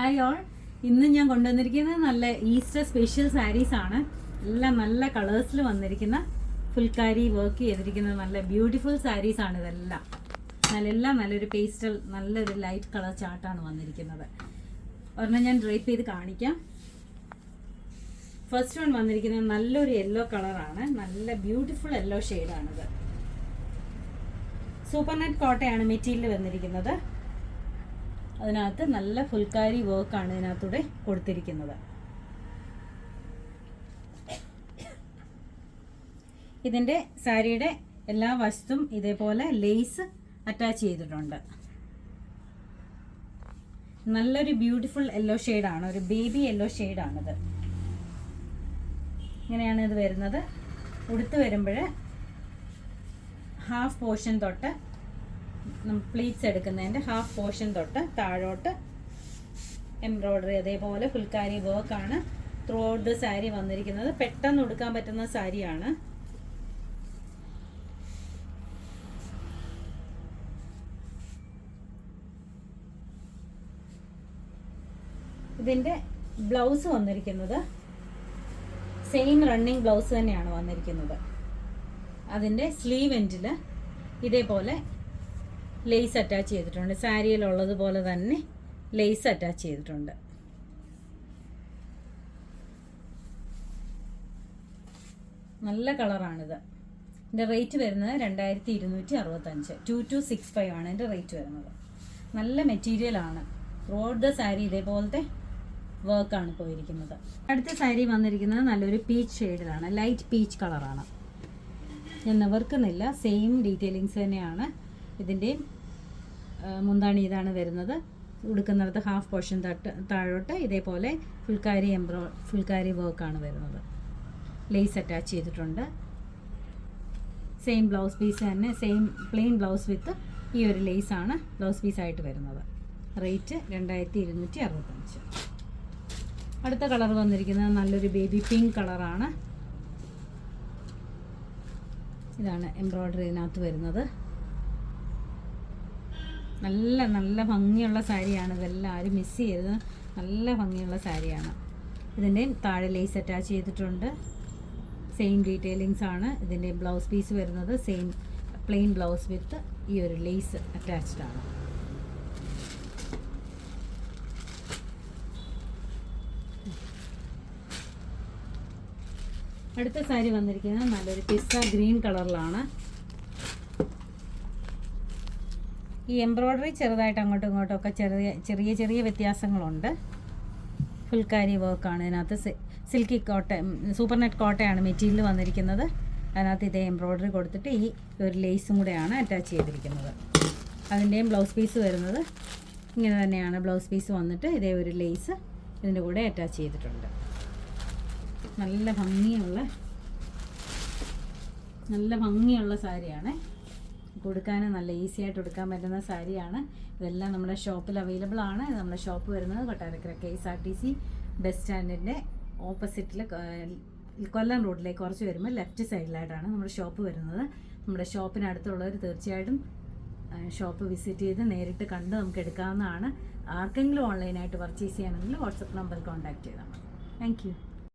Hi all. ഇന്ന് ഞാൻ കൊണ്ടുവന്നിരിക്കുന്നത് നല്ല ഈസ്റ്റർ സ്പെഷ്യൽ സാരീസ് ആണ്. എല്ലാം നല്ല കളേഴ്സിൽ വന്നിരിക്കുന്ന ഫുൾക്കാരി വർക്ക് ചെയ്തിരിക്കുന്ന നല്ല ബ്യൂട്ടിഫുൾ സാരീസ് ആണ് ഇതെല്ലാം. എല്ലാം നല്ലൊരു പേസ്റ്റൽ നല്ലൊരു ലൈറ്റ് കളർ ചാർട്ടാണ് വന്നിരിക്കുന്നത്. ഒരെണ്ണം ഞാൻ ഡ്രൈപ്പ് ചെയ്ത് കാണിക്കാം. ഫസ്റ്റ് വൺ വന്നിരിക്കുന്നത് നല്ലൊരു യെല്ലോ കളറാണ്. നല്ല ബ്യൂട്ടിഫുൾ യെല്ലോ ഷെയ്ഡാണിത്. സൂപ്പർ നെറ്റ് കോട്ടയാണ് മെറ്റീരിയൽ വന്നിരിക്കുന്നത്. അതിനകത്ത് നല്ല ഫുൾക്കാരി വർക്കാണ് ഇതിനകത്തൂടെ കൊടുത്തിരിക്കുന്നത്. ഇതിൻ്റെ സാരിയുടെ എല്ലാ വശത്തും ഇതേപോലെ ലേസ് അറ്റാച്ച് ചെയ്തിട്ടുണ്ട്. നല്ലൊരു ബ്യൂട്ടിഫുൾ യെല്ലോ ഷെയ്ഡാണ്, ഒരു ബേബി യെല്ലോ ഷെയ്ഡാണിത്. ഇങ്ങനെയാണ് ഇത് വരുന്നത്. ഉടുത്ത് വരുമ്പോൾ ഹാഫ് പോർഷൻ തൊട്ട് പ്ലീറ്റ്സ് എടുക്കുന്നതിൻ്റെ ഹാഫ് പോർഷൻ തൊട്ട് താഴോട്ട് എംബ്രോയ്ഡറി അതേപോലെ ഫുൾക്കാരി വർക്കാണ് ത്രൂ ഔട്ട് ദ സാരി വന്നിരിക്കുന്നത്. പെട്ടെന്ന് ഉടുക്കാൻ പറ്റുന്ന സാരിയാണ്. ഇതിൻ്റെ ബ്ലൗസ് വന്നിരിക്കുന്നത് സെയിം റണ്ണിങ് ബ്ലൗസ് തന്നെയാണ് വന്നിരിക്കുന്നത്. അതിൻ്റെ സ്ലീവ് എൻഡിൽ ഇതേപോലെ ലേസ് അറ്റാച്ച് ചെയ്തിട്ടുണ്ട്. സാരിയിലുള്ളതുപോലെ തന്നെ ലേസ് അറ്റാച്ച് ചെയ്തിട്ടുണ്ട്. നല്ല കളറാണിത്. ഇതിൻ്റെ റേറ്റ് വരുന്നത് 2265, 2265 ആണ് ഇതിൻ്റെ റേറ്റ് വരുന്നത്. നല്ല മെറ്റീരിയലാണ്. ത്രൂ ഔട്ട് ദ സാരി ഇതേപോലത്തെ വർക്കാണ് പോയിരിക്കുന്നത്. അടുത്ത സാരി വന്നിരിക്കുന്നത് നല്ലൊരു പീച്ച് ഷെയ്ഡിലാണ്, ലൈറ്റ് പീച്ച് കളറാണ്. ഞാൻ നിവർക്കുന്നില്ല, സെയിം ഡീറ്റെയിലിങ്സ് തന്നെയാണ്. ഇതിൻ്റെയും മുന്താണി ഇതാണ് വരുന്നത്. ഉടുക്കുന്നിടത്ത് ഹാഫ് പോർഷൻ താഴോട്ട് ഇതേപോലെ ഫുൾക്കാരി വർക്കാണ് വരുന്നത്. ലേസ് അറ്റാച്ച് ചെയ്തിട്ടുണ്ട്. സെയിം ബ്ലൗസ് പീസ് തന്നെ, സെയിം പ്ലെയിൻ ബ്ലൗസ് വിത്ത് ഈ ഒരു ലേസാണ് ബ്ലൗസ് പീസായിട്ട് വരുന്നത്. റേറ്റ് 2265. അടുത്ത കളർ വന്നിരിക്കുന്നത് നല്ലൊരു ബേബി പിങ്ക് കളറാണ്. ഇതാണ് എംബ്രോയ്ഡറി ഇതിനകത്ത് വരുന്നത്. നല്ല നല്ല ഭംഗിയുള്ള സാരിയാണ്. ഇതെല്ലാം ആരും മിസ് ചെയ്യരുത്. നല്ല ഭംഗിയുള്ള സാരിയാണ്. ഇതിൻ്റെ താഴെ ലേസ് അറ്റാച്ച് ചെയ്തിട്ടുണ്ട്. സെയിം ഡീറ്റെയിലിങ്സ് ആണ്. ഇതിൻ്റെ ബ്ലൗസ് പീസ് വരുന്നത് സെയിം പ്ലെയിൻ ബ്ലൗസ് വിത്ത് ഈ ഒരു ലേസ് അറ്റാച്ച്ഡ് ആണ്. അടുത്ത സാരി വന്നിരിക്കുന്നത് നല്ലൊരു പിസ്ത ഗ്രീൻ കളറിലാണ്. ഈ എംബ്രോയ്ഡറി ചെറുതായിട്ട് അങ്ങോട്ടും ഇങ്ങോട്ടും ഒക്കെ ചെറിയ ചെറിയ വ്യത്യാസങ്ങളുണ്ട്. ഫുൾക്കാരി വർക്കാണ് ഇതിനകത്ത്. സിൽക്കി കോട്ട, സൂപ്പർ നെറ്റ് കോട്ടയാണ് മെറ്റീരിയൽ വന്നിരിക്കുന്നത്. അതിനകത്ത് ഇതേ എംബ്രോയ്ഡറി കൊടുത്തിട്ട് ഈ ഒരു ലേസും കൂടെയാണ് അറ്റാച്ച് ചെയ്തിരിക്കുന്നത്. അതിൻ്റെയും ബ്ലൗസ് പീസ് വരുന്നത് ഇങ്ങനെ തന്നെയാണ്. ബ്ലൗസ് പീസ് വന്നിട്ട് ഇതേ ഒരു ലേസ് ഇതിൻ്റെ കൂടെ അറ്റാച്ച് ചെയ്തിട്ടുണ്ട്. നല്ല ഭംഗിയുള്ള സാരിയാണ്. കൊടുക്കാൻ നല്ല ഈസി ആയിട്ട് എടുക്കാൻ പറ്റുന്ന സാരിയാണ്. ഇതെല്ലാം നമ്മുടെ ഷോപ്പിൽ അവൈലബിൾ ആണ്. നമ്മുടെ ഷോപ്പ് വരുന്നത് കൊട്ടാരക്കര KSRTC ബസ് സ്റ്റാൻഡിൻ്റെ ഓപ്പോസിറ്റിൽ കൊല്ലം റോഡിലേക്ക് കുറച്ച് വരുമ്പോൾ ലെഫ്റ്റ് സൈഡിലായിട്ടാണ് നമ്മുടെ ഷോപ്പ് വരുന്നത്. നമ്മുടെ ഷോപ്പിനടുത്തുള്ളവർ തീർച്ചയായിട്ടും ഷോപ്പ് വിസിറ്റ് ചെയ്ത് നേരിട്ട് കണ്ട് നമുക്ക് എടുക്കാവുന്നതാണ്. ആർക്കെങ്കിലും ഓൺലൈനായിട്ട് പർച്ചേസ് ചെയ്യണമെങ്കിൽ വാട്സപ്പ് നമ്പറിൽ കോൺടാക്റ്റ് ചെയ്താൽ മതി. Thank you.